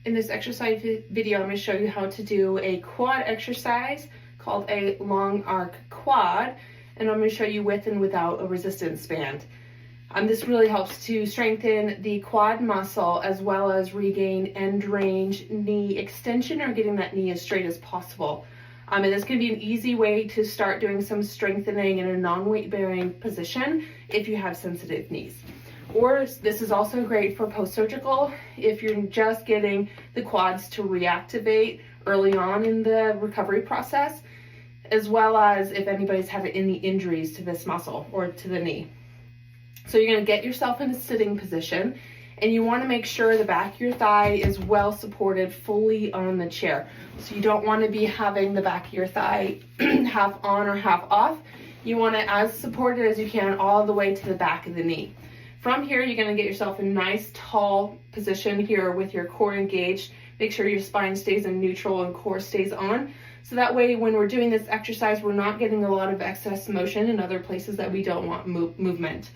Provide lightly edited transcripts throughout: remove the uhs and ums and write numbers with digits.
In this exercise video, I'm going to show you how to do a quad exercise called a long arc quad, and I'm going to show you with and without a resistance band. This really helps to strengthen the quad muscle as well as regain end range knee extension or getting that knee as straight as possible. And this can be an easy way to start doing some strengthening in a non-weight bearing position if you have sensitive knees. Or this is also great for post-surgical if you're just getting the quads to reactivate early on in the recovery process, as well as if anybody's had any injuries to this muscle or to the knee. So you're going to get yourself in a sitting position, and you want to make sure the back of your thigh is well supported fully on the chair. So you don't want to be having the back of your thigh half on or half off. You want it as supported as you can all the way to the back of the knee. From here, you're going to get yourself a nice tall position here with your core engaged. Make sure your spine stays in neutral and core stays on. So that way, when we're doing this exercise, we're not getting a lot of excess motion in other places that we don't want movement.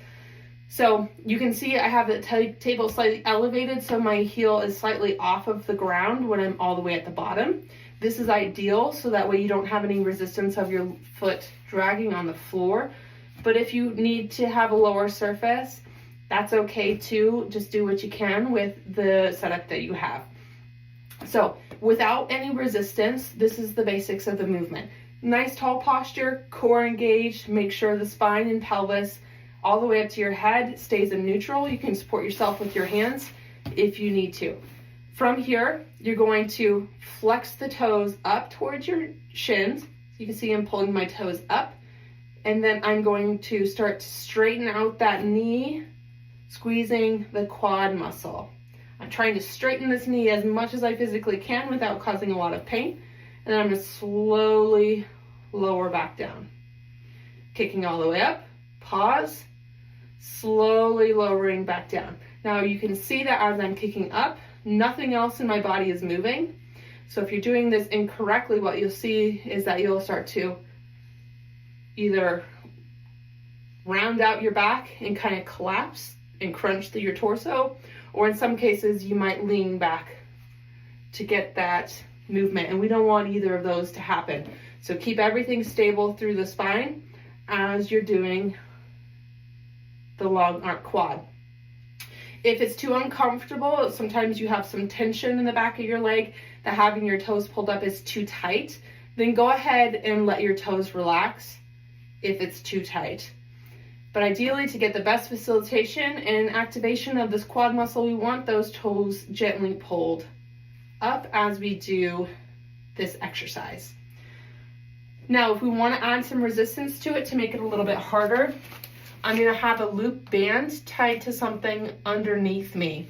So you can see I have the table slightly elevated, so my heel is slightly off of the ground when I'm all the way at the bottom. This is ideal, so that way you don't have any resistance of your foot dragging on the floor. But if you need to have a lower surface, that's okay too. Just do what you can with the setup that you have. So without any resistance, this is the basics of the movement. Nice tall posture, core engaged, make sure the spine and pelvis all the way up to your head stays in neutral. You can support yourself with your hands if you need to. From here, you're going to flex the toes up towards your shins. You can see I'm pulling my toes up, and then I'm going to start to straighten out that knee, squeezing the quad muscle. I'm trying to straighten this knee as much as I physically can without causing a lot of pain. And then I'm going to slowly lower back down. Kicking all the way up, pause, slowly lowering back down. Now you can see that as I'm kicking up, nothing else in my body is moving. So if you're doing this incorrectly, what you'll see is that you'll start to either round out your back and kind of collapse and crunch through your torso, or in some cases you might lean back to get that movement, and we don't want either of those to happen. So keep everything stable through the spine as you're doing the long arc quad. If it's too uncomfortable, sometimes you have some tension in the back of your leg that having your toes pulled up is too tight, then go ahead and let your toes relax if it's too tight. But ideally, to get the best facilitation and activation of this quad muscle, we want those toes gently pulled up as we do this exercise. Now, if we want to add some resistance to it to make it a little bit harder, I'm going to have a loop band tied to something underneath me.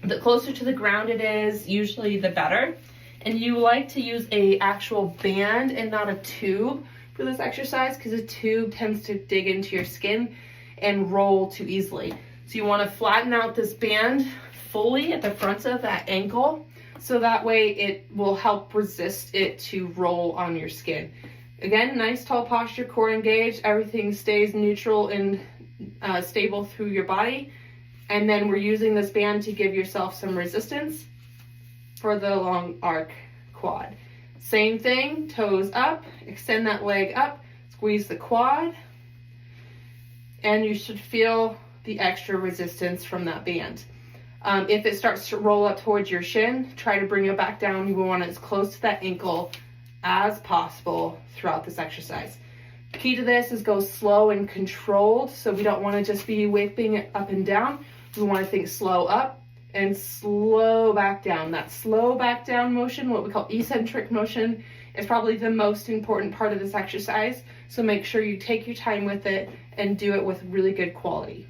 The closer to the ground it is, usually the better. And you like to use an actual band and not a tube for this exercise, because a tube tends to dig into your skin and roll too easily. So you want to flatten out this band fully at the front of that ankle, so that way it will help resist it to roll on your skin. Again, nice tall posture, core engaged, everything stays neutral and stable through your body. And then we're using this band to give yourself some resistance for the long arc quad. Same thing, toes up, extend that leg up, squeeze the quad, and you should feel the extra resistance from that band. If it starts to roll up towards your shin, try to bring it back down. You want it as close to that ankle as possible throughout this exercise. The key to this is go slow and controlled, so we don't want to just be whipping it up and down. We want to think slow up and slow back down. That slow back down motion, what we call eccentric motion, is probably the most important part of this exercise. So make sure you take your time with it and do it with really good quality.